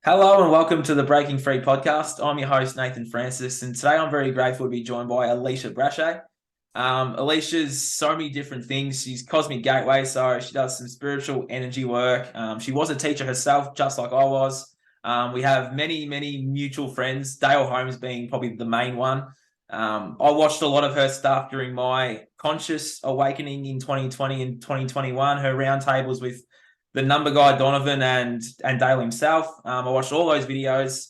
Hello and welcome to the Breaking Free podcast. I'm your host, Nathan Francis, and today I'm very grateful to be joined by Alisha Braché. Alicia's so many different things. She's Cosmic Gateway, so she does some spiritual energy work. She was a teacher herself, just like I was. We have many, many mutual friends, Dale Holmes being probably the main one. I watched a lot of her stuff during my conscious awakening in 2020 and 2021, her roundtables with the number guy Donovan and Dale himself. I watched all those videos.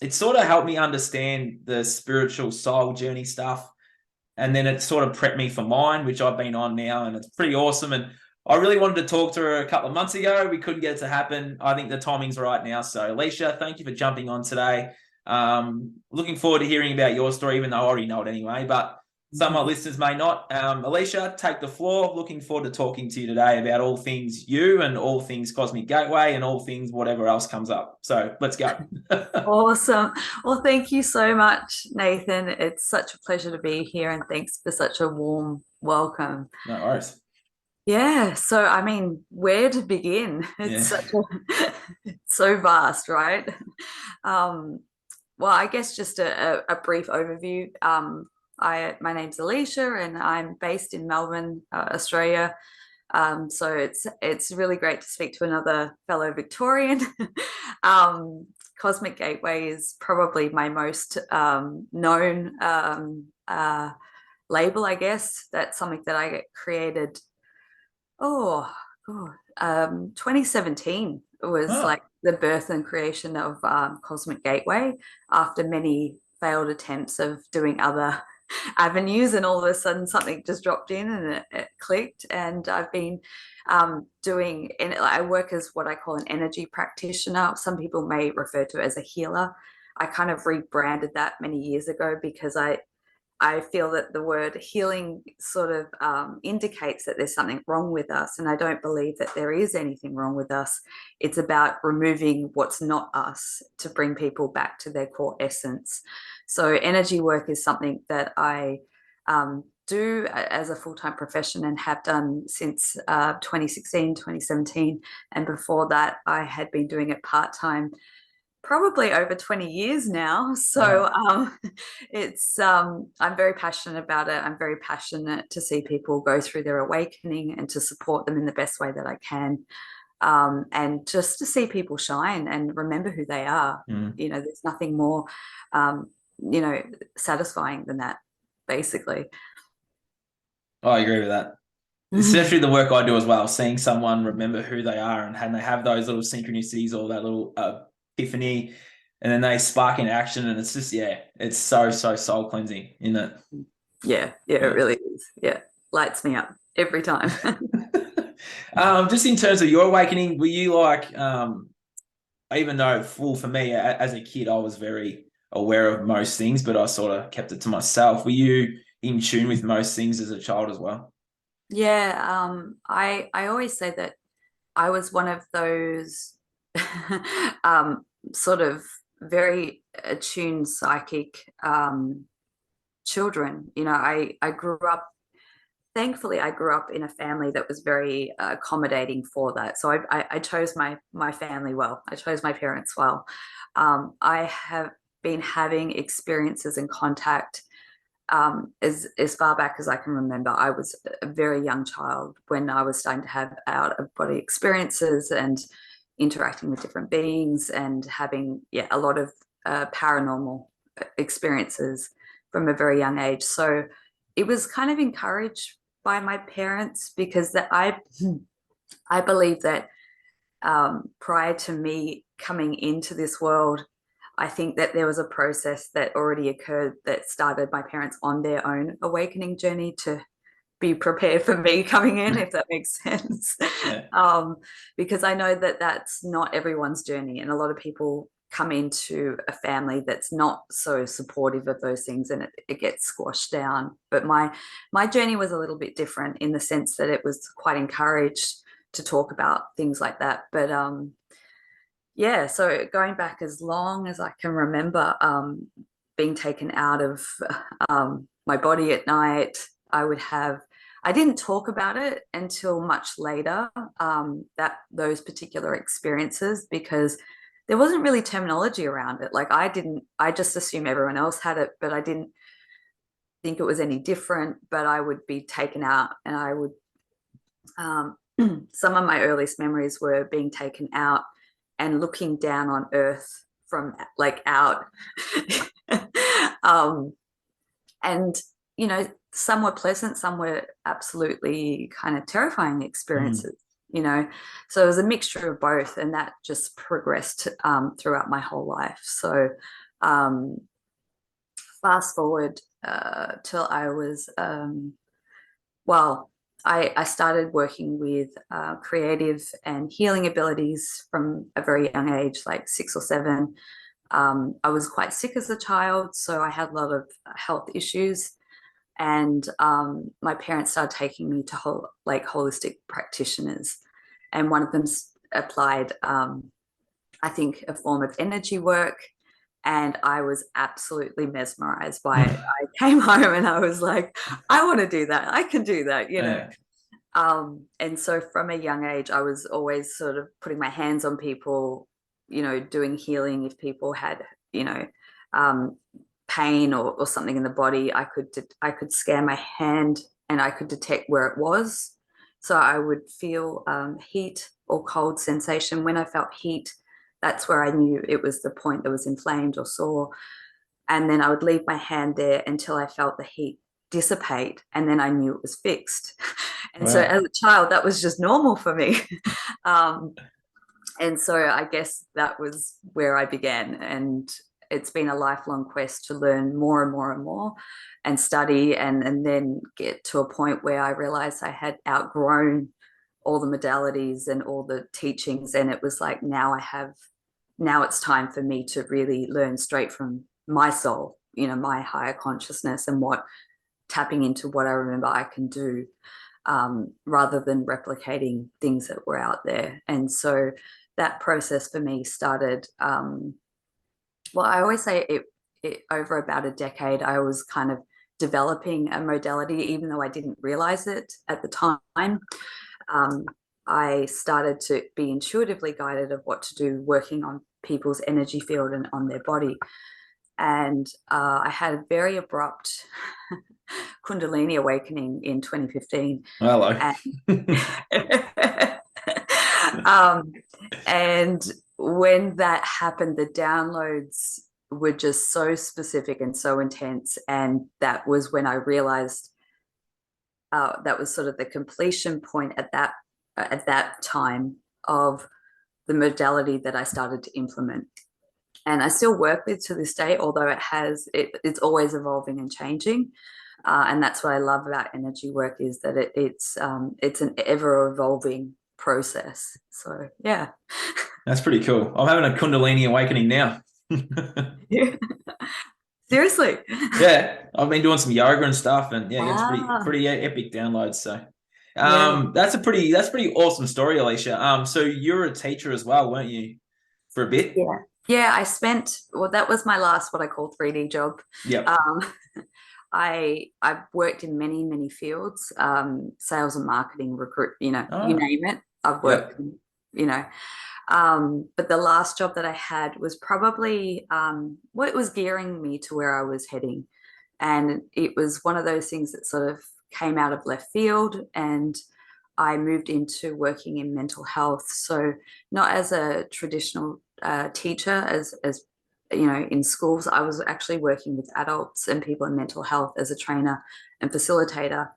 It sort of helped me understand the spiritual soul journey stuff, and then it sort of prepped me for mine, which I've been on now, and it's pretty awesome. And I really wanted to talk to her a couple of months ago. We couldn't get it to happen. I think the timing's right now. So, Alicia, thank you for jumping on today. Looking forward to hearing about your story, even though I already know it anyway. But some of my listeners may not. Alicia, take the floor. Looking forward to talking to you today about all things you and all things Cosmic Gateway and all things whatever else comes up. So let's go. Awesome. Well, thank you so much, Nathan. It's such a pleasure to be here, and thanks for such a warm welcome. No worries. Yeah, so I mean, where to begin? Yeah. It's so vast, right? Um, well, I guess just a brief overview. My name's Alicia, and I'm based in Melbourne, Australia. So it's really great to speak to another fellow Victorian. um, Cosmic Gateway is probably my most known label, I guess. That's something that I created. Oh, God, 2017 was Oh, like the birth and creation of Cosmic Gateway after many failed attempts of doing other avenues, and all of a sudden something just dropped in and it clicked. And I've been doing, and I work as what I call an energy practitioner. Some people may refer to it as a healer. I kind of rebranded that many years ago because I feel that the word healing sort of indicates that there's something wrong with us. And I don't believe that there is anything wrong with us. It's about removing what's not us to bring people back to their core essence. So, energy work is something that I do as a full-time profession and have done since 2016, 2017. And before that, I had been doing it part-time probably over 20 years now. So wow. I'm very passionate about it. I'm very passionate to see people go through their awakening and to support them in the best way that I can. And just to see people shine and remember who they are. Mm. There's nothing more, um, satisfying than that, basically. I agree with that. Especially the work I do as well, seeing someone remember who they are and they have those little synchronicities or that little epiphany, and then they spark in action, and it's just it's so soul cleansing, isn't it? Yeah, yeah, it Yeah. really is. Yeah, lights me up every time. Just in terms of your awakening, were you like, even though full for me as a kid, I was very aware of most things, but I sort of kept it to myself. Were you in tune with most things as a child as well? Yeah, I always say that I was one of those sort of very attuned psychic children. I grew up. Thankfully, I grew up in a family that was very accommodating for that. So I chose my family well. I chose my parents well. I have been having experiences and contact as far back as I can remember. I was a very young child when I was starting to have out of body experiences and interacting with different beings and having a lot of paranormal experiences from a very young age. So it was kind of encouraged by my parents because I believe that prior to me coming into this world, I think that there was a process that already occurred that started my parents on their own awakening journey to be prepared for me coming in, if that makes sense. Yeah. Because I know that that's not everyone's journey, and a lot of people come into a family that's not so supportive of those things, and it gets squashed down. But my journey was a little bit different in the sense that it was quite encouraged to talk about things like that. But yeah, so going back as long as I can remember, being taken out of my body at night, I didn't talk about it until much later, that those particular experiences, because there wasn't really terminology around it. Like I just assumed everyone else had it, but I didn't think it was any different. But I would be taken out, and I would, some of my earliest memories were being taken out and looking down on earth from like out. And, you know, some were pleasant, some were absolutely kind of terrifying experiences, you know. So it was a mixture of both, and that just progressed throughout my whole life. So fast forward till I was, well, I started working with creative and healing abilities from a very young age, like 6 or 7. I was quite sick as a child, so I had a lot of health issues. And my parents started taking me to holistic practitioners, and one of them applied, I think, a form of energy work, and I was absolutely mesmerized by it. I came home and I was like, I want to do that. I can do that, you know. And so from a young age, I was always sort of putting my hands on people, you know, doing healing. If people had, you know, pain or something in the body, I could scan my hand and I could detect where it was. So I would feel heat or cold sensation. When I felt heat, that's where I knew it was the point that was inflamed or sore. And then I would leave my hand there until I felt the heat dissipate, and then I knew it was fixed. And so as a child, that was just normal for me. And so I guess that was where I began. And it's been a lifelong quest to learn more and more and more and study, and then get to a point where I realized I had outgrown all the modalities and all the teachings. And it was like, now it's time for me to really learn straight from my soul, you know, my higher consciousness, and tapping into what I remember I can do, rather than replicating things that were out there. And so that process for me started, well, I always say it over about a decade, I was kind of developing a modality, even though I didn't realize it at the time. I started to be intuitively guided of what to do, working on people's energy field and on their body. And I had a very abrupt Kundalini awakening in 2015. Hello. And when that happened, the downloads were just so specific and so intense. And that was when I realized that was sort of the completion point at that time of the modality that I started to implement. And I still work with to this day, although it's always evolving and changing. And that's what I love about energy work, is that it's an ever evolving process. So yeah. That's pretty cool. I'm having a Kundalini awakening now. Yeah. Seriously. Yeah, I've been doing some yoga and stuff, and yeah, it's pretty epic downloads. So that's a pretty awesome story, Alisha. So you're a teacher as well, weren't you, for a bit? Yeah, I spent, well, that was my last, what I call 3D job. Yeah. I've worked in many fields, sales and marketing, recruit, you know, you name it. I've worked, you know. But the last job that I had was probably what was gearing me to where I was heading. And it was one of those things that sort of came out of left field, and I moved into working in mental health. So not as a traditional teacher, as you know, in schools. I was actually working with adults and people in mental health as a trainer and facilitator.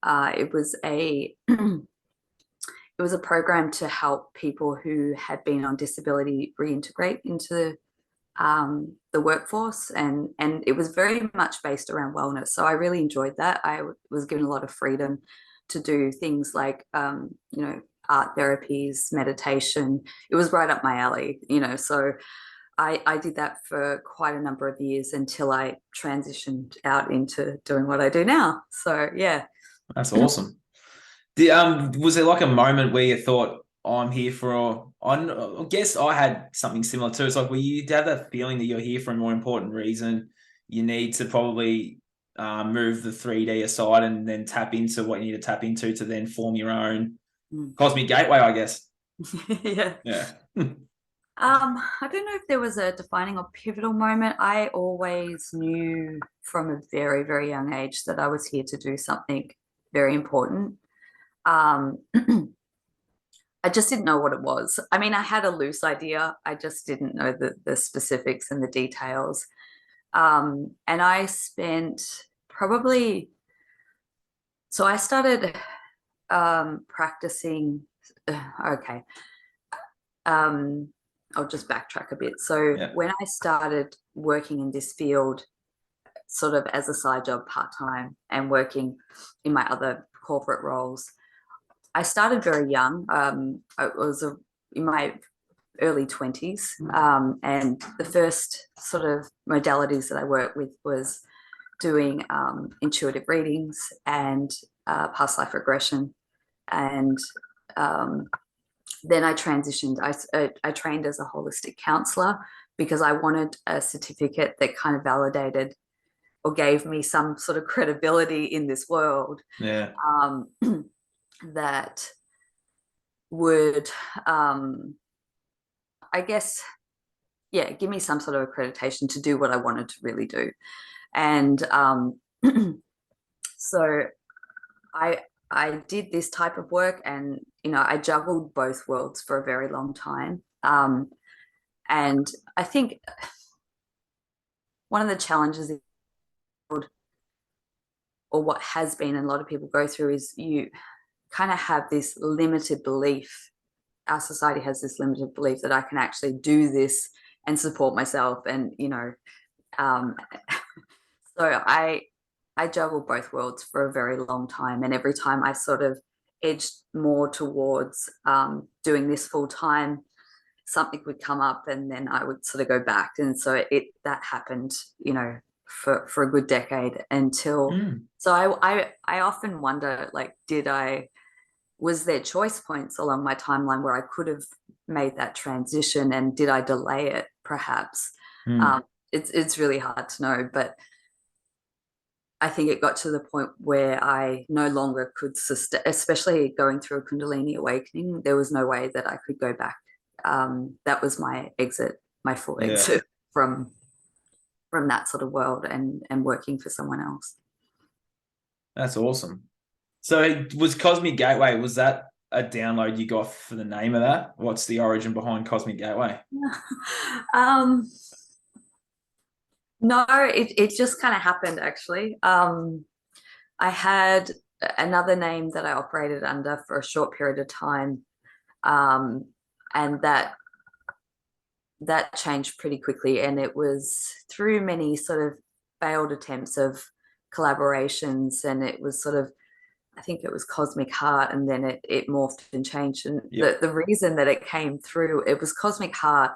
It was a it was a program to help people who had been on disability reintegrate into the workforce, and it was very much based around wellness. So I really enjoyed that. I was given a lot of freedom to do things like you know, art therapies, meditation. It was right up my alley, you know. So I did that for quite a number of years until I transitioned out into doing what I do now. So yeah. That's awesome. Was there like a moment where you thought, I'm here for, I guess I had something similar too. It's like, where you have that feeling that you're here for a more important reason. You need to probably move the 3D aside and then tap into what you need to tap into to then form your own cosmic gateway, I guess. Yeah. Yeah. I don't know if there was a defining or pivotal moment. I always knew from a very, very young age that I was here to do something very important. Um, I just didn't know what it was. I mean, I had a loose idea. I just didn't know the specifics and the details. And I spent probably, so I started practicing. Okay. I'll just backtrack a bit. So Yeah. when I started working in this field, sort of as a side job part-time and working in my other corporate roles, I started very young. I was in my early 20s. And the first sort of modalities that I worked with was doing intuitive readings and past life regression. And then I transitioned. I trained as a holistic counselor because I wanted a certificate that kind of validated or gave me some sort of credibility in this world. Yeah. That would, I guess, yeah, give me some sort of accreditation to do what I wanted to really do. And so I did this type of work, and I juggled both worlds for a very long time. And I think one of the challenges, or what has been, and a lot of people go through, is you kind of have this limited belief. Our society has this limited belief that I can actually do this and support myself, and um, so I juggled both worlds for a very long time, and every time I sort of edged more towards doing this full time, something would come up, and then I would sort of go back, and so that happened, for a good decade until. So I often wonder, like, was there choice points along my timeline where I could have made that transition, and did I delay it perhaps? It's really hard to know, but I think it got to the point where I no longer could sustain, especially going through a Kundalini awakening. There was no way that I could go back. That was my exit, my full exit from that sort of world, and working for someone else. That's awesome. So was Cosmic Gateway, was that a download you got for the name of that? What's the origin behind Cosmic Gateway? No, it just kind of happened, actually. I had another name that I operated under for a short period of time, and that changed pretty quickly, and it was through many sort of failed attempts of collaborations, and it was sort of, I think it was Cosmic Heart, and then it morphed and changed. And the reason that it came through, it was Cosmic Heart,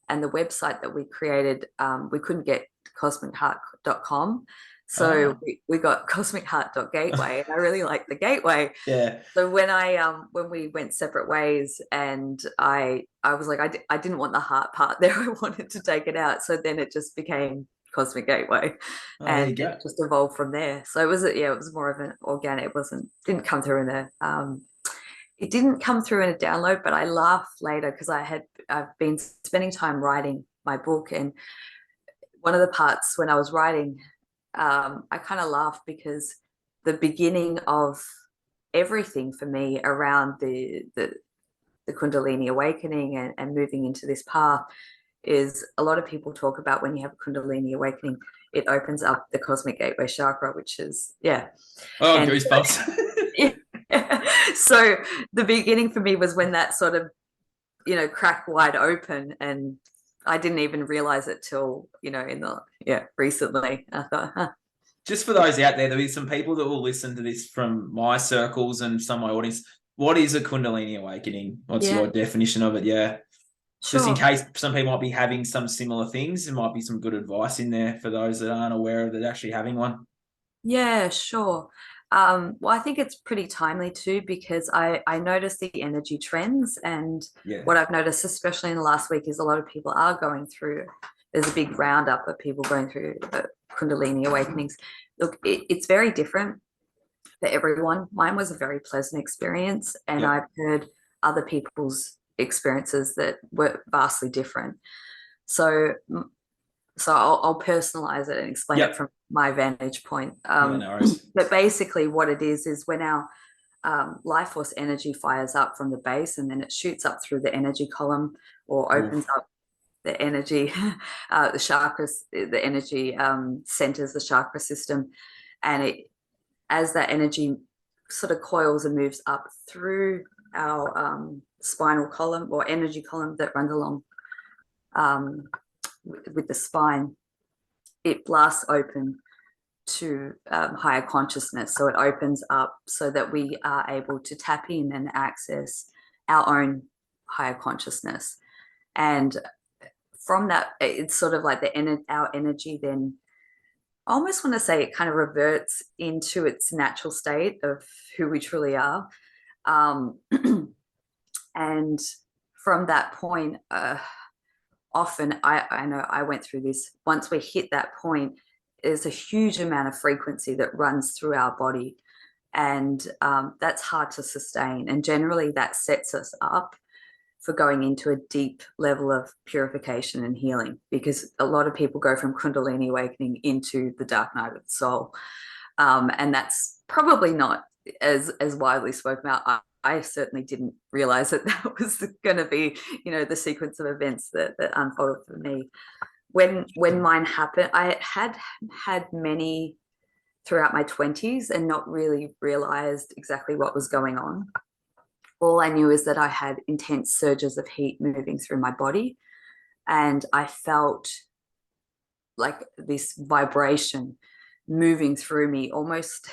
and the website that we created, we couldn't get cosmicheart.com. So we got cosmicheart.gateway, and I really liked the gateway. Yeah. So when we went separate ways, and I was like, I didn't want the heart part there. I wanted to take it out. So then it just became Cosmic Gateway, and it just evolved from there. So it was more of an organic. Didn't come through in it didn't come through in a download, but I laughed later because I've been spending time writing my book, and one of the parts when I was writing, I kind of laughed because the beginning of everything for me around the Kundalini awakening and moving into this path is, a lot of people talk about when you have a Kundalini awakening, it opens up the cosmic gateway chakra, which is Goosebumps. So the beginning for me was when that sort of cracked wide open, and I didn't even realize it till recently. I thought, huh. Just for those out there, there'll be some people that will listen to this from my circles and some of my audience. What is a Kundalini awakening? What's your definition of it? Yeah. Sure. Just in case some people might be having some similar things, there might be some good advice in there for those that aren't aware of it actually having one. Yeah, sure. Well, I think it's pretty timely too, because I noticed the energy trends, and what I've noticed, especially in the last week, is a lot of people are going through. There's a big roundup of people going through Kundalini awakenings. Look, it's very different for everyone. Mine was a very pleasant experience, and I've heard other people's experiences that were vastly different. So I'll personalize it and explain it from my vantage point. Yeah, no worries. But basically what it is when our life force energy fires up from the base, and then it shoots up through the energy column, or opens up the energy, the chakras, the energy centers, the chakra system. And as that energy sort of coils and moves up through our spinal column, or energy column that runs along with the spine, it blasts open to higher consciousness. So it opens up so that we are able to tap in and access our own higher consciousness. And from that, it's sort of like our energy then, I almost want to say, it kind of reverts into its natural state of who we truly are. And from that point, often I know I went through this, once we hit that point, there's a huge amount of frequency that runs through our body, and that's hard to sustain. And generally that sets us up for going into a deep level of purification and healing, because a lot of people go from Kundalini awakening into the dark night of the soul. And that's probably not as widely spoken about. I certainly didn't realize that was going to be, the sequence of events that unfolded for me. When mine happened, I had many throughout my 20s and not really realized exactly what was going on. All I knew is that I had intense surges of heat moving through my body, and I felt like this vibration moving through me, almost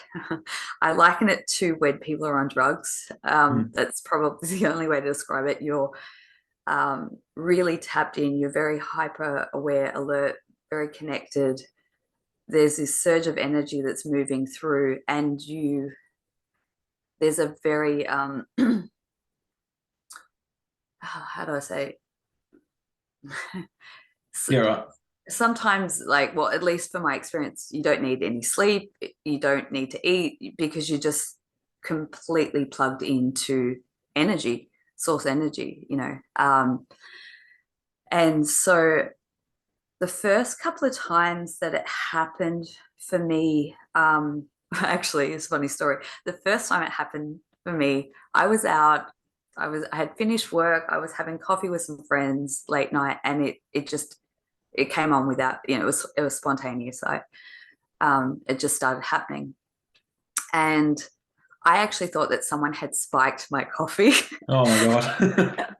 I liken it to when people are on drugs. That's probably the only way to describe it. You're really tapped in, you're very hyper aware, alert, very connected. There's this surge of energy that's moving through, and there's a very how do I say? You're right. Sometimes, at least for my experience, you don't need any sleep, you don't need to eat, because you're just completely plugged into energy, source energy, and so the first couple of times that it happened for me, actually, it's a funny story. The first time it happened for me, I was out, I had finished work, I was having coffee with some friends late night, and it came on without, it was spontaneous. It just started happening. And I actually thought that someone had spiked my coffee. Oh my God.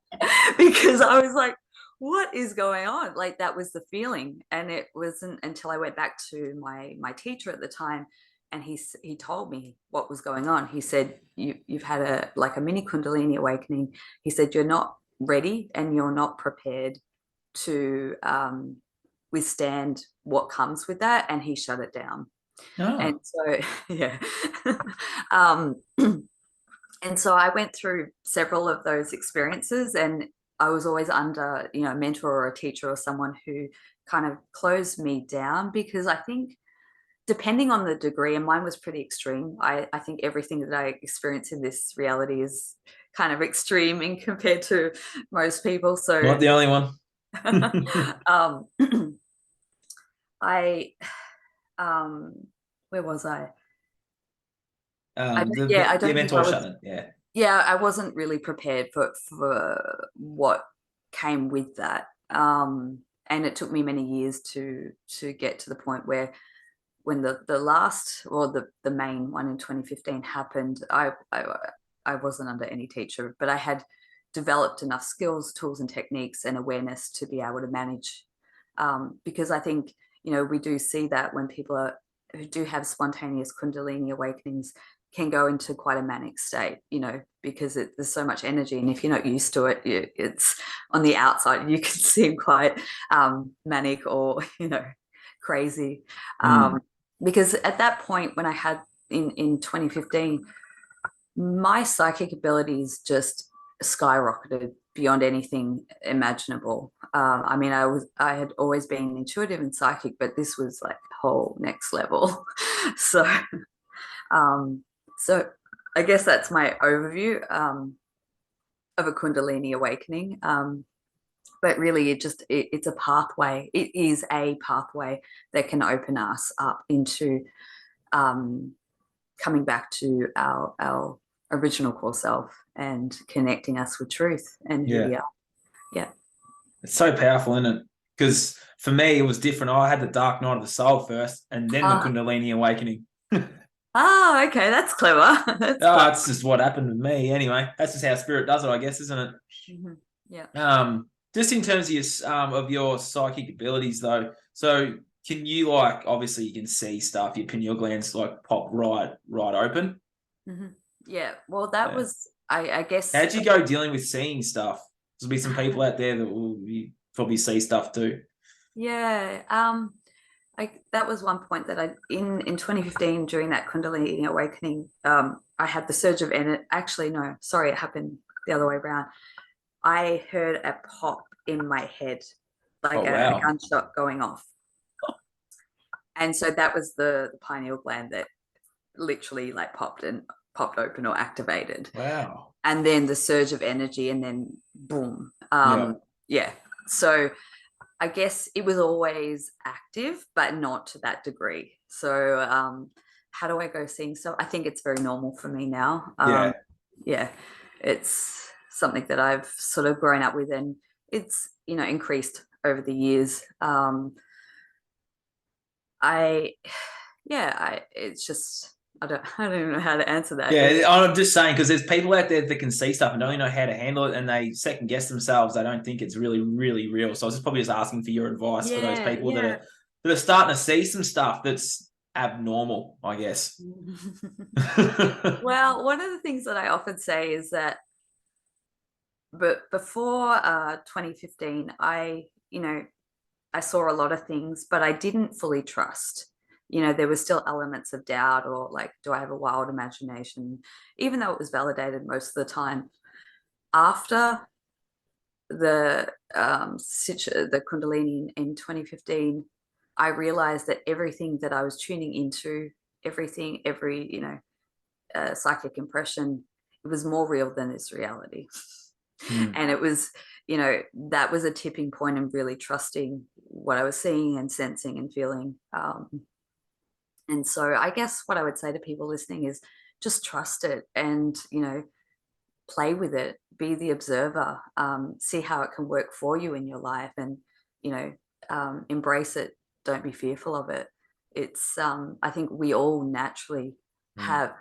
Because I was like, what is going on? Like, that was the feeling. And it wasn't until I went back to my teacher at the time, and he told me what was going on. He said, you've had a mini Kundalini awakening. He said, you're not ready and you're not prepared to withstand what comes with that. And he shut it down. Oh. And so, yeah. And so I went through several of those experiences, and I was always under, a mentor or a teacher or someone who kind of closed me down, because I think, depending on the degree, and mine was pretty extreme. I think everything that I experience in this reality is kind of extreme in compared to most people. So not the only one. Where was I? The mentor shut it. Yeah, I wasn't really prepared for what came with that. And it took me many years to get to the point where, when the last, or the main one in 2015 happened, I wasn't under any teacher, but I had developed enough skills, tools and techniques and awareness to be able to manage, because I think, we do see that when people who do have spontaneous Kundalini awakenings can go into quite a manic state, because there's so much energy, and if you're not used to it, it's on the outside, you can seem quite manic or crazy. Because at that point, when I had in 2015, my psychic abilities just skyrocketed beyond anything imaginable. I mean, I had always been intuitive and psychic, but this was like whole next level. So I guess that's my overview. of a Kundalini awakening. But really it's a pathway. It is a pathway that can open us up into coming back to our original core self and connecting us with truth and who we are. Yeah. It's so powerful, isn't it? Because for me, it was different. I had the dark night of the soul first and then the Kundalini awakening. Oh, okay. That's clever. That's just what happened with me. Anyway, that's just how spirit does it, I guess, isn't it? Mm-hmm. Yeah. Just in terms of your psychic abilities, though. So can you, like, obviously you can see stuff. Your pineal glands like pop right open. Mm-hmm. Yeah. Well, that was, I guess. How'd you go dealing with seeing stuff? There'll be some people out there that will probably see stuff too. Yeah. That was one point that in 2015 during that Kundalini awakening, I had the surge of energy. Actually, no, sorry, it happened the other way around. I heard a pop in my head, like a gunshot going off. And so that was the pineal gland that literally like popped open or activated. Wow. And then the surge of energy and then boom. Yeah. So I guess it was always active, but not to that degree. So how do I go seeing stuff? I think it's very normal for me now. Yeah. It's something that I've sort of grown up with, and it's, increased over the years. It's just, I don't even know how to answer that. Yeah, I'm just saying, because there's people out there that can see stuff and don't know how to handle it, and they second guess themselves. They don't think it's really, really real. So I was probably just asking for your advice for those people that are starting to see some stuff that's abnormal, I guess. Well, one of the things that I often say is that, but before 2015, I saw a lot of things, but I didn't fully trust. There were still elements of doubt, or like, do I have a wild imagination? Even though it was validated most of the time. After the Kundalini in 2015, I realized that everything that I was tuning into, every psychic impression, it was more real than this reality. And it was, that was a tipping point in really trusting what I was seeing and sensing and feeling. And so I guess what I would say to people listening is just trust it and, play with it, be the observer, see how it can work for you in your life, and, embrace it. Don't be fearful of it. It's, I think we all naturally have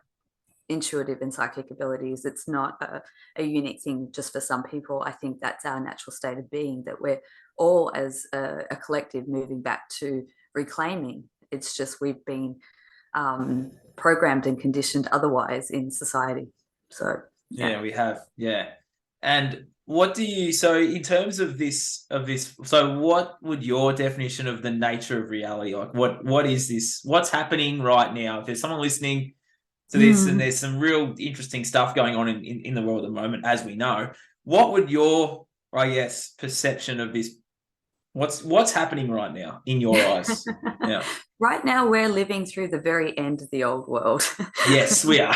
intuitive and psychic abilities. It's not a unique thing just for some people. I think that's our natural state of being, that we're all as a collective moving back to reclaiming. It's just we've been programmed and conditioned otherwise in society. So yeah, we have. Yeah. And what do you, so in terms of this, so what would your definition of the nature of reality, like what is this, what's happening right now? If there's someone listening to this and there's some real interesting stuff going on in the world at the moment, as we know, what would your, I guess, perception of this, what's happening right now in your eyes? Yeah. Right now we're living through the very end of the old world. Yes, we are.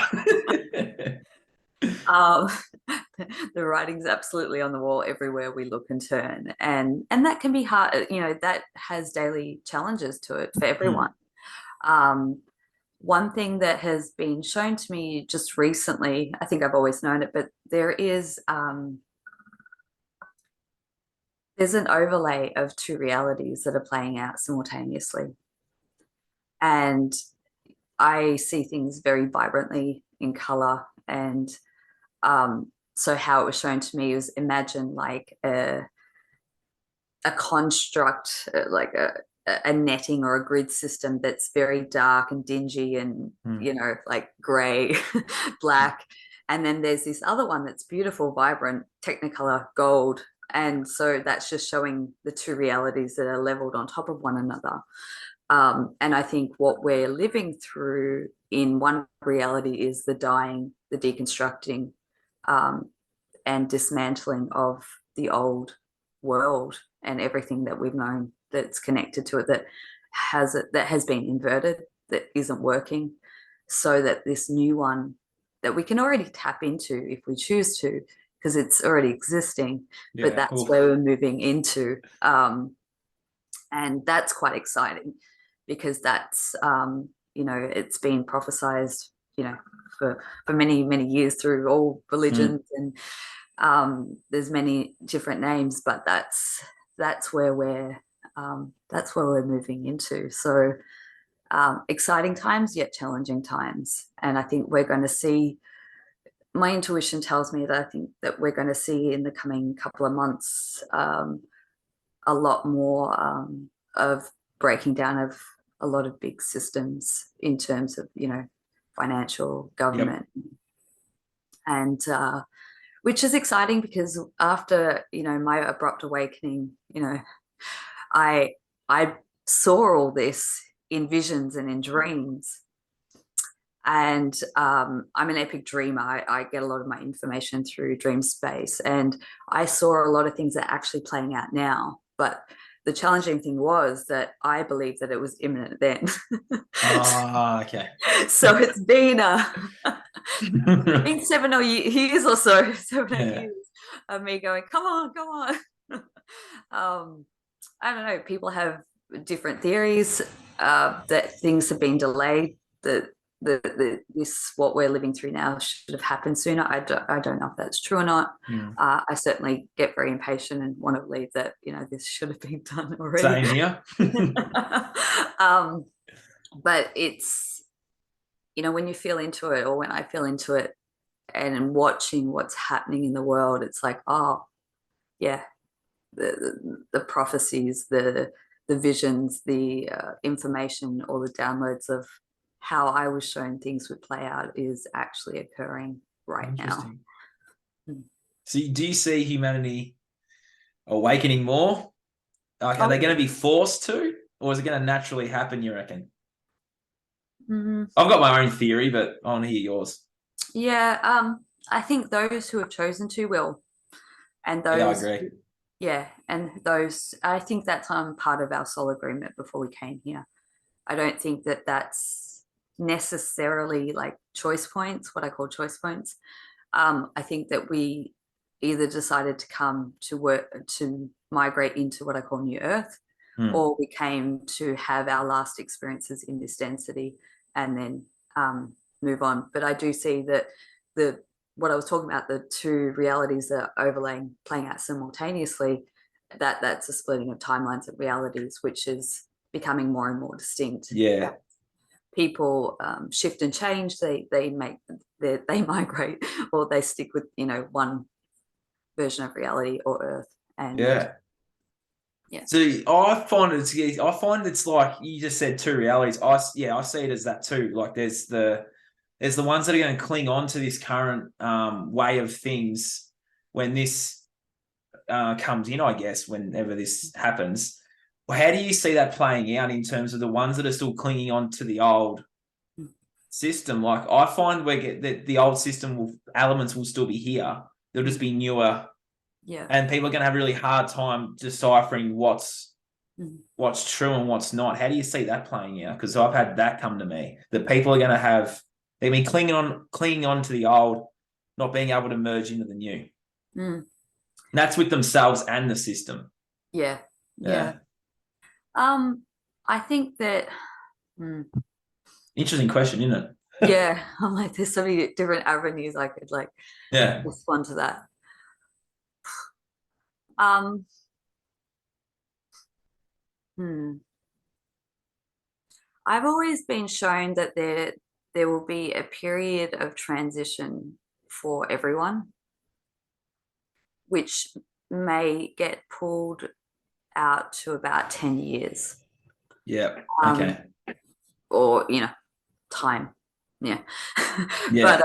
The writing's absolutely on the wall everywhere we look and turn, and that can be hard. That has daily challenges to it for everyone. One thing that has been shown to me just recently, I think I've always known it, but there's an overlay of two realities that are playing out simultaneously, and I see things very vibrantly in color. And so how it was shown to me was, imagine like a construct, like a netting or a grid system that's very dark and dingy and like gray, black, and then there's this other one that's beautiful, vibrant, technicolor gold. And so that's just showing the two realities that are leveled on top of one another. And I think what we're living through in one reality is the dying, the deconstructing, and dismantling of the old world and everything that we've known that's connected to it, that has been inverted, that isn't working, so that this new one that we can already tap into if we choose to because it's already existing, but Yeah. that's Oof. where we're moving into. And that's quite exciting because that's, it's been prophesized, for many, many years through all religions, and there's many different names, but that's where we're moving into. So exciting times, yet challenging times. And I think we're going to see, my intuition tells me that I think that we're going to see in the coming couple of months a lot more of breaking down of a lot of big systems in terms of, financial, government. Yep. And which is exciting because after, my abrupt awakening, I saw all this in visions and in dreams. And I'm an epic dreamer. I get a lot of my information through dream space, and I saw a lot of things that are actually playing out now. But the challenging thing was that I believed that it was imminent then. Okay. So it's been been 7 or years or so, 7 Yeah. years of me going, come on. I don't know. People have different theories that things have been delayed. That this what we're living through now should have happened sooner. I don't know if that's true or not. I certainly get very impatient and want to believe that this should have been done already. Same here. But it's when you feel into it, or when I feel into it, and watching what's happening in the world, it's like, oh yeah, the prophecies, the visions, the information, all the downloads of how I was shown things would play out is actually occurring right now. So do you see humanity awakening more? Like, are they going to be forced to, or is it going to naturally happen, you reckon? I've got my own theory, but I want to hear yours. Yeah, I think those who have chosen to will. And those, yeah, I agree. Yeah, and those, I think that's part of our soul agreement before we came here. I don't think that that's necessarily like choice points, what I call choice points. I think that we either decided to come to work, to migrate into what I call New Earth, or we came to have our last experiences in this density and then move on. But I do see that what I was talking about, the two realities that are playing out simultaneously, that's a splitting of timelines of realities, which is becoming more and more distinct. Yeah. People shift and change. They migrate, or they stick with one version of reality or Earth. And yeah. So I find it's like you just said, two realities. I see it as that too. Like there's the ones that are going to cling on to this current way of things when this comes in, I guess, whenever this happens. How do you see that playing out in terms of the ones that are still clinging on to the old system? Like I find the old system elements will still be here. They'll just be newer. Yeah. And people are going to have a really hard time deciphering what's true and what's not. How do you see that playing out? Because I've had that come to me, that people are going to have, they've been clinging on to the old, not being able to merge into the new. And that's with themselves and the system. Yeah. I think that interesting question, isn't it? Yeah, I'm like, there's so many different avenues I could respond to that. I've always been shown that there will be a period of transition for everyone, which may get pulled out to about 10 years. Yeah. Okay. Or, time. Yeah. Yeah.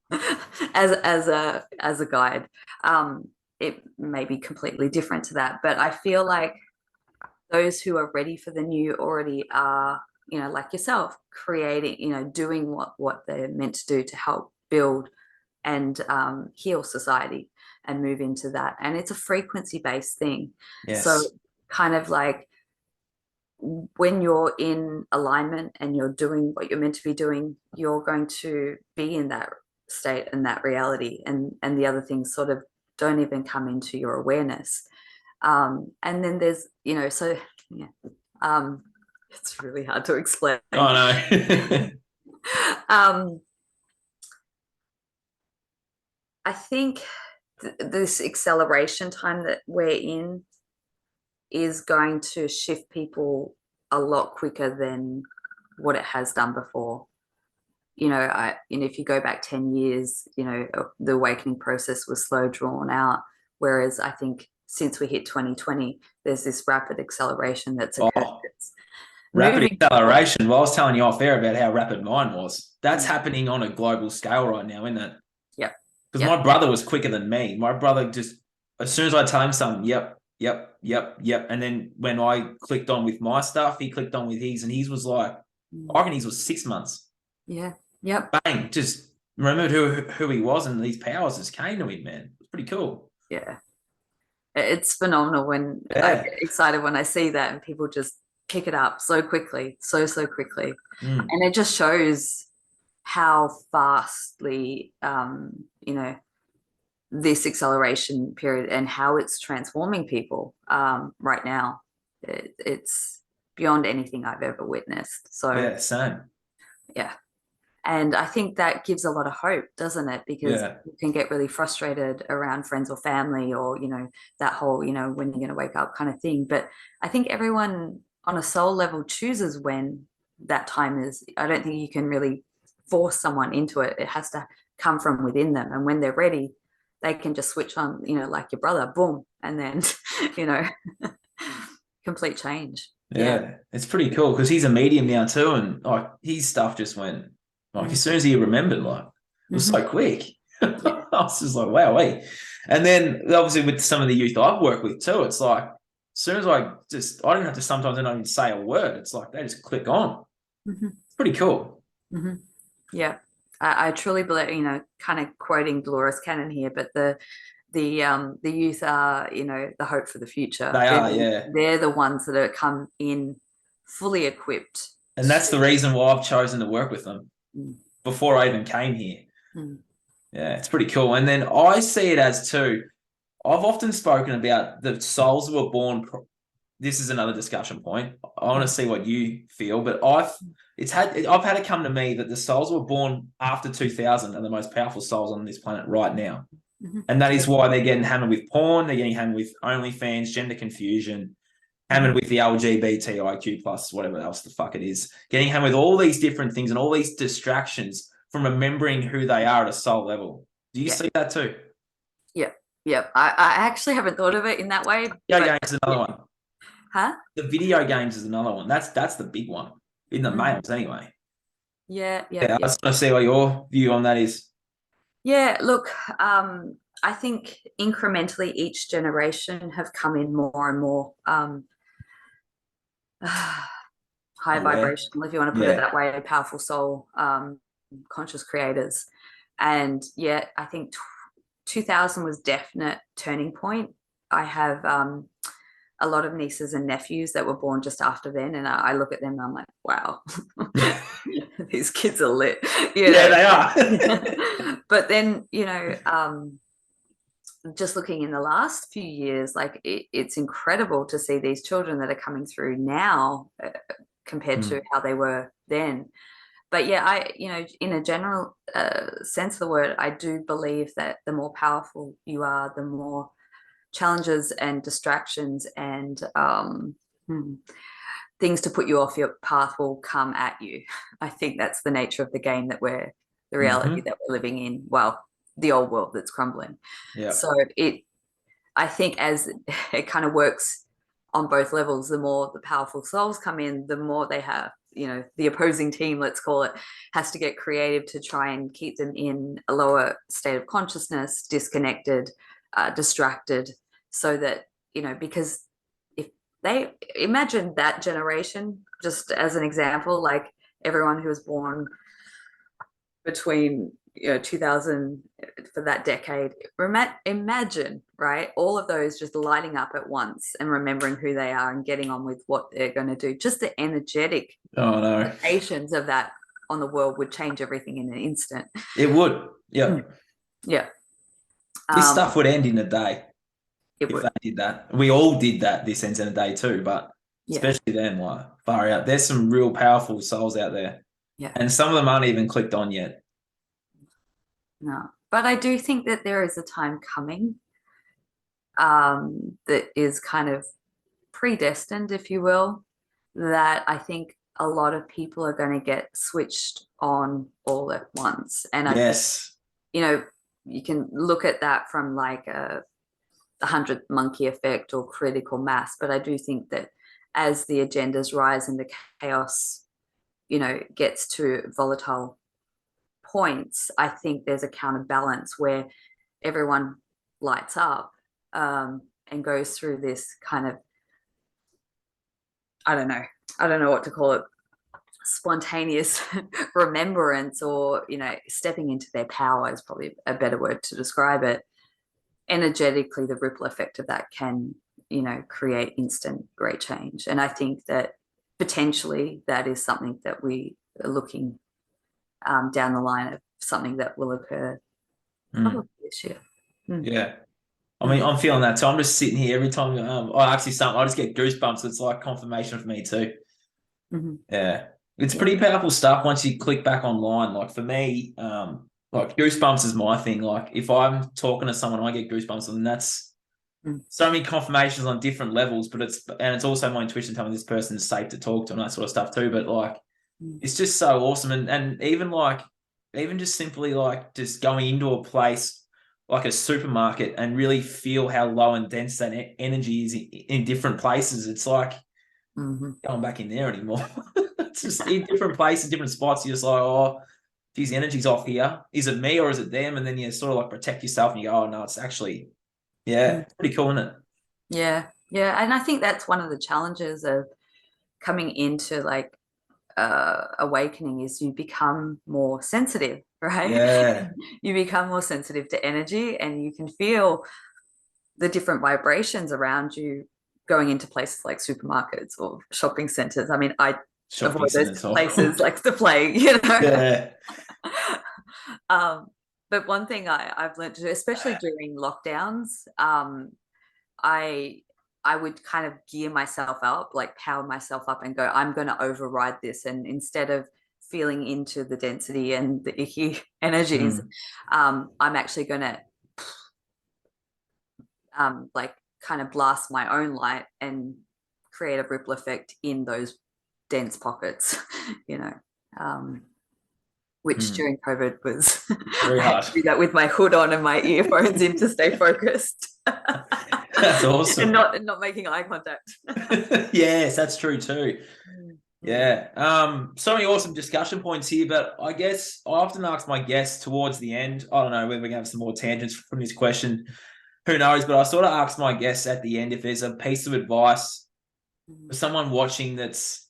But as a guide, it may be completely different to that. But I feel like those who are ready for the new already are, like yourself, creating, doing what they're meant to do to help build and heal society and move into that. And it's a frequency-based thing. Yes. So kind of like when you're in alignment and you're doing what you're meant to be doing, you're going to be in that state and that reality, and the other things sort of don't even come into your awareness. And then there's, so yeah, it's really hard to explain. Oh no. I think this acceleration time that we're in is going to shift people a lot quicker than what it has done before. If you go back 10 years, the awakening process was slow, drawn out. Whereas I think since we hit 2020, there's this rapid acceleration that's occurred. Oh, rapid acceleration. Well, I was telling you off air about how rapid mine was. That's happening on a global scale right now, isn't it? Yep. Because my brother was quicker than me. My brother just, as soon as I tell him something, yep. And then when I clicked on with my stuff, he clicked on with his, and his was like, I reckon his was 6 months. Yeah. Yep. Bang, just remembered who he was, and these powers just came to him, man. It's pretty cool. Yeah. It's phenomenal when I get excited when I see that, and people just pick it up so quickly, so quickly. And it just shows how fastly, this acceleration period and how it's transforming people right now. It's beyond anything I've ever witnessed. So yeah, same. Yeah. And I think that gives a lot of hope, doesn't it? Because you can get really frustrated around friends or family, or, that whole, when you're going to wake up kind of thing. But I think everyone on a soul level chooses when that time is. I don't think you can really force someone into it. It has to come from within them. And when they're ready, they can just switch on, like your brother, boom. And then, complete change. Yeah, it's pretty cool because he's a medium now too. And like his stuff just went, like as soon as he remembered, like it was so quick. I was just like, wow, wait. And then obviously with some of the youth I've worked with too, it's like as soon as I don't have to, sometimes I don't even say a word. It's like they just click on. It's pretty cool. Yeah. I truly believe, kind of quoting Dolores Cannon here, but the youth are, the hope for the future. They're the ones that are come in fully equipped. And that's the reason why I've chosen to work with them before I even came here. Yeah, it's pretty cool. And then I see it as too, I've often spoken about the souls that were born. This is another discussion point. I want to see what you feel, but I've had it come to me that the souls were born after 2000 are the most powerful souls on this planet right now. And that is why they're getting hammered with porn. They're getting hammered with OnlyFans, gender confusion, hammered with the LGBTIQ plus whatever else the fuck it is. Getting hammered with all these different things and all these distractions from remembering who they are at a soul level. Do you see that too? Yeah. I actually haven't thought of it in that way. Video games is another one. Huh? The video games is another one. That's the big one in the males anyway. Yeah. I just want to see what your view on that is. Yeah, look, I think incrementally each generation have come in more and more high vibrational, if you want to put it that way, powerful soul, conscious creators. And yeah, I think 2000 was definite turning point. I have a lot of nieces and nephews that were born just after then, and I look at them and I'm like, wow, these kids are lit. Yeah, they are. But then, just looking in the last few years, like it's incredible to see these children that are coming through now compared to how they were then. But yeah, in a general sense of the word, I do believe that the more powerful you are, the more challenges and distractions and things to put you off your path will come at you. I think that's the nature of the game the reality that we're living in. Well, the old world that's crumbling. Yeah. So I think as it kind of works on both levels, the more the powerful souls come in, the more they have, the opposing team, let's call it, has to get creative to try and keep them in a lower state of consciousness, disconnected, distracted, so that, because if they imagine that generation, just as an example, like everyone who was born between 2000 for that decade, imagine, right, all of those just lighting up at once and remembering who they are and getting on with what they're going to do. Just the energetic implications of that on the world would change everything in an instant. It would. Yeah. Yeah. This stuff would end in a day it if would. they did that. We all did that. This ends in a day too, but Yeah. especially then, like far out. There's some real powerful souls out there. Yeah. And some of them aren't even clicked on yet. No. But I do think that there is a time coming that is kind of predestined, if you will, that I think a lot of people are going to get switched on all at once. And I think, you know, you can look at that from like the 100th monkey effect or critical mass, but I do think that as the agendas rise and the chaos, you know, gets to volatile points, I think there's a counterbalance where everyone lights up and goes through this kind of, I don't know what to call it, spontaneous remembrance, or, you know, stepping into their power is probably a better word to describe it. Energetically, the ripple effect of that can, you know, create instant great change. And I think that potentially that is something that we are looking down the line of, something that will occur probably this year. Yeah. I mean, I'm feeling that too. I'm just sitting here every time I actually start, I just get goosebumps. It's like confirmation for me too. Yeah. It's pretty powerful stuff once you click back online. Like for me, like goosebumps is my thing. Like if I'm talking to someone, I get goosebumps, and that's so many confirmations on different levels. But it's also my intuition telling me this person is safe to talk to and that sort of stuff too. But like, it's just so awesome. And even just simply like just going into a place like a supermarket and really feel how low and dense that energy is in different places. It's like going back in there anymore. It's just in different places, different spots. You're just like, oh, geez, the energy's off here. Is it me or is it them? And then you sort of like protect yourself and you go, oh, no, it's actually, pretty cool, isn't it? Yeah. Yeah. And I think that's one of the challenges of coming into like awakening is you become more sensitive, right? Yeah. You become more sensitive to energy, and you can feel the different vibrations around you going into places like supermarkets or shopping centers. I mean, I avoid those places like the plague, you know. Yeah. But one thing I've learned to do, especially during lockdowns, I would kind of gear myself up, like power myself up and go, I'm going to override this. And instead of feeling into the density and the icky energies, I'm actually going to like kind of blast my own light and create a ripple effect in those dense pockets, you know, which during COVID was very hard. I had to do that with my hood on and my earphones in to stay focused. That's awesome. And not making eye contact. Yes, that's true too. Yeah. So many awesome discussion points here, but I guess I often ask my guests towards the end. I don't know whether we're gonna have some more tangents from this question. Who knows? But I sort of ask my guests at the end if there's a piece of advice for someone watching that's,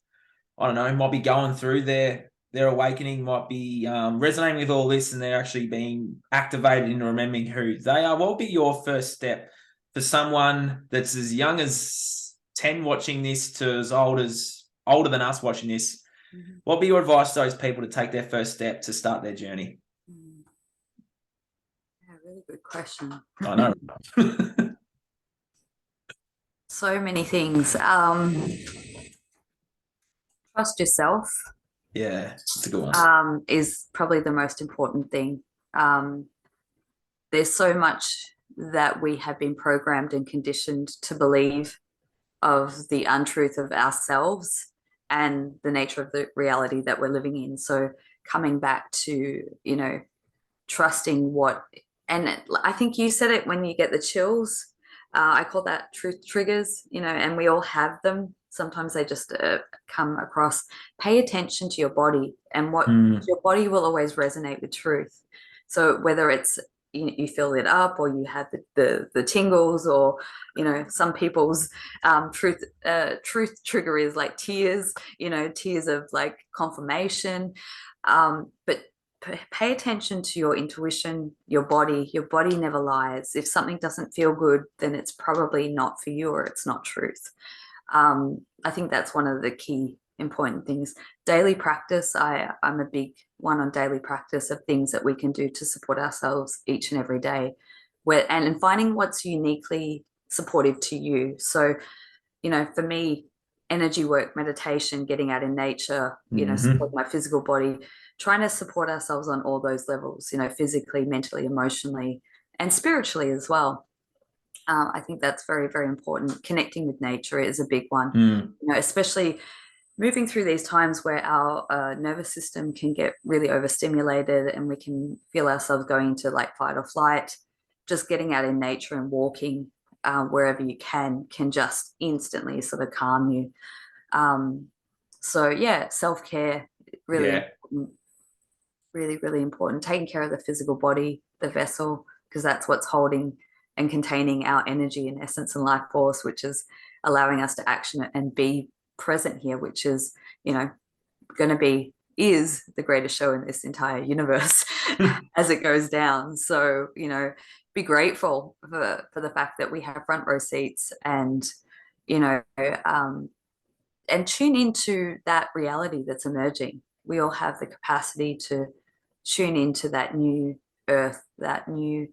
I don't know, might be going through their awakening, might be resonating with all this, and they're actually being activated into remembering who they are. What would be your first step for someone that's as young as 10 watching this to as older than us watching this? What would be your advice to those people to take their first step to start their journey? Yeah, really good question. I know. So many things. Trust yourself. Yeah, it's a good one. Is probably the most important thing. There's so much that we have been programmed and conditioned to believe of the untruth of ourselves and the nature of the reality that we're living in. So coming back to, you know, trusting what, and I think you said it when you get the chills. I call that truth triggers, you know, and we all have them. Sometimes they just come across. Pay attention to your body, and what your body will always resonate with truth. So whether it's you feel it up, or you have the tingles, or, you know, some people's truth trigger is like tears, you know, tears of like confirmation. But pay attention to your intuition, your body. Your body never lies. If something doesn't feel good, then it's probably not for you, or it's not truth. I think that's one of the key important things. Daily practice, I'm a big one on daily practice of things that we can do to support ourselves each and every day, and finding what's uniquely supportive to you. So, for me, energy work, meditation, getting out in nature, support my physical body, trying to support ourselves on all those levels, physically, mentally, emotionally, and spiritually as well. I think that's very, very important. Connecting with nature is a big one, especially moving through these times where our nervous system can get really overstimulated and we can feel ourselves going into like fight or flight. Just getting out in nature and walking wherever you can just instantly sort of calm you. So yeah, self-care, really important, really, really important. Taking care of the physical body, the vessel, because that's what's holding and containing our energy and essence and life force, which is allowing us to action it and be present here, which is, is the greatest show in this entire universe as it goes down. So, be grateful for the fact that we have front row seats and, and tune into that reality that's emerging. We all have the capacity to tune into that new earth, that new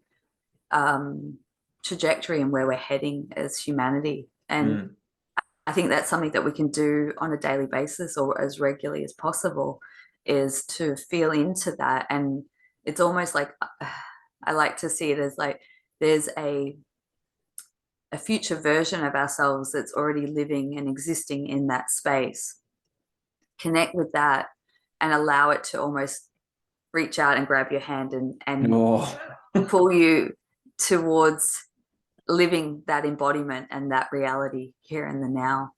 trajectory and where we're heading as humanity. And I think that's something that we can do on a daily basis or as regularly as possible, is to feel into that. And it's almost like, I like to see it as like there's a future version of ourselves that's already living and existing in that space. Connect with that and allow it to almost reach out and grab your hand and pull you towards living that embodiment and that reality here in the now.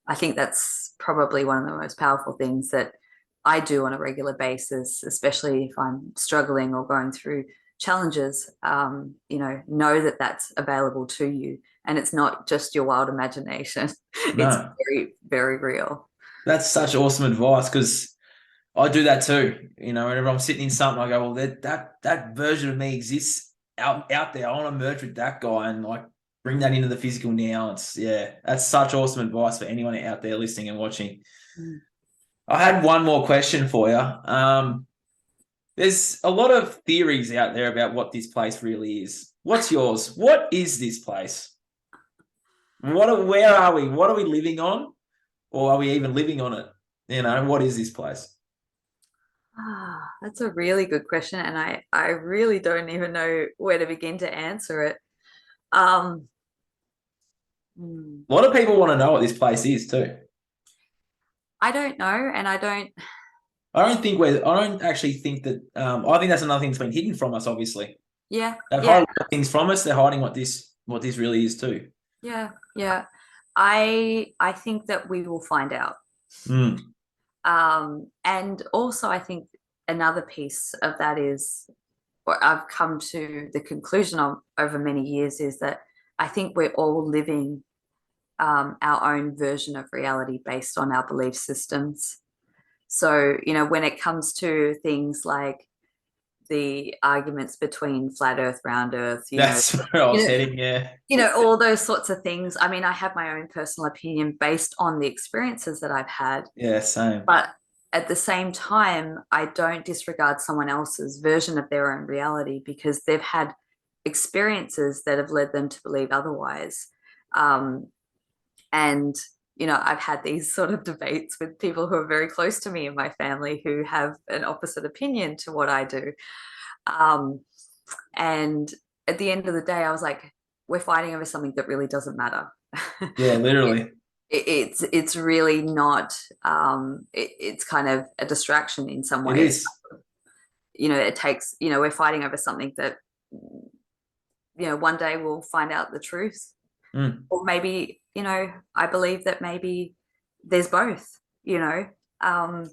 I think that's probably one of the most powerful things that I do on a regular basis, especially if I'm struggling or going through challenges. Know that that's available to you, and it's not just your wild imagination. No. It's very, very real. That's such awesome advice, because I do that too. Whenever I'm sitting in something, I go, well, that version of me exists out there. I want to merge with that guy and like bring that into the physical now. That's such awesome advice for anyone out there listening and watching. I had one more question for you. There's a lot of theories out there about what this place really is. What's yours? What is this place? Where are we? What are we living on? Or are we even living on it? What is this place? That's a really good question, and I really don't even know where to begin to answer it. A lot of people want to know what this place is too. I don't know, and I don't actually think that. I think that's another thing that's been hidden from us. Obviously, they've hiding things from us. They're hiding what this really is too. Yeah. I think that we will find out. And also, I think another piece of that is what I've come to the conclusion of over many years is that I think we're all living our own version of reality based on our belief systems. So, when it comes to things like the arguments between flat earth, round earth, that's where I was heading, all those sorts of things. I mean, I have my own personal opinion based on the experiences that I've had. Yeah, same. But at the same time, I don't disregard someone else's version of their own reality because they've had experiences that have led them to believe otherwise. And I've had these sort of debates with people who are very close to me in my family who have an opposite opinion to what I do. And at the end of the day, I was like, we're fighting over something that really doesn't matter. Yeah, literally. It's really not, it's kind of a distraction in some ways. It is. It takes, we're fighting over something that, one day we'll find out the truth. Or maybe, I believe that maybe there's both, when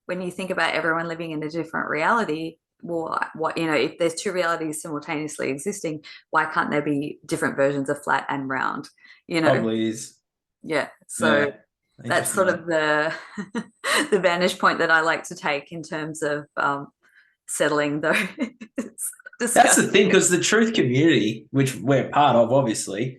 you think about everyone living in a different reality, well, if there's two realities simultaneously existing, why can't there be different versions of flat and round? Probably is. Yeah. So that's sort of the the vantage point that I like to take in terms of settling those. That's the thing, because the truth community, which we're part of, obviously,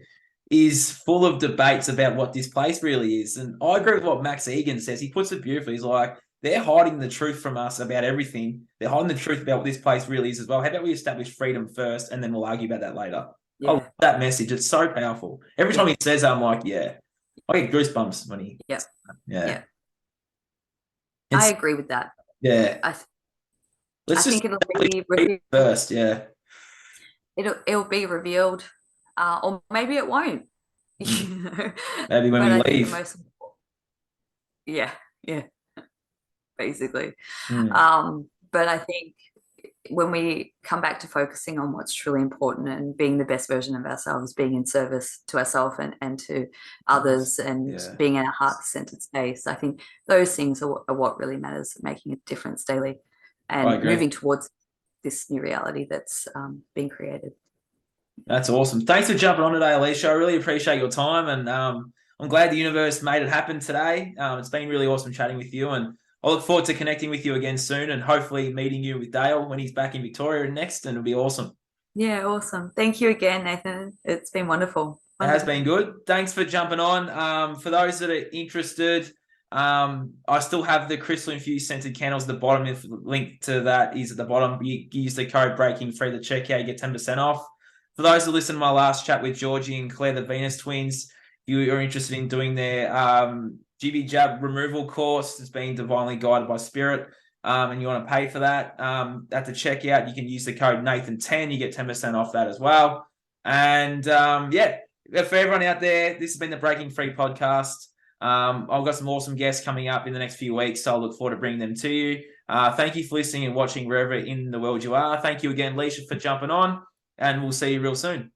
is full of debates about what this place really is. And I agree with what Max Egan says. He puts it beautifully. He's like, they're hiding the truth from us about everything. They're hiding the truth about what this place really is as well. How about we establish freedom first and then we'll argue about that later? I love that message. It's so powerful. Every time he says that, I'm like, yeah. I get goosebumps when he... Yeah. I agree with that. Yeah. I think it'll be revealed first, yeah. It'll be revealed, or maybe it won't. Maybe when we leave. Yeah, basically. Mm. But I think when we come back to focusing on what's truly important and being the best version of ourselves, being in service to ourselves and to others, and being in a heart-centered space, I think those things are what really matters, making a difference daily and moving towards this new reality that's being created. That's awesome. Thanks for jumping on today, Alisha. I really appreciate your time, and I'm glad the universe made it happen today. It's been really awesome chatting with you, and I look forward to connecting with you again soon, and hopefully meeting you with Dale when he's back in Victoria next, and it'll be awesome. Yeah, awesome. Thank you again, Nathan. It's been wonderful. It has been good. Thanks for jumping on. For those that are interested, I still have the crystal infused scented candles at the bottom. If the link to that is at the bottom, you use the code BREAKING3 to checkout, you get 10% off. For those that listen to my last chat with Georgie and Claire, the Venus twins, you are interested in doing their GB jab removal course. It's being divinely guided by spirit, and you want to pay for that. At the checkout, you can use the code Nathan10. You get 10% off that as well. And for everyone out there, this has been the Breaking Free podcast. I've got some awesome guests coming up in the next few weeks, so I look forward to bringing them to you. Thank you for listening and watching wherever in the world you are. Thank you again, Alisha, for jumping on, and we'll see you real soon.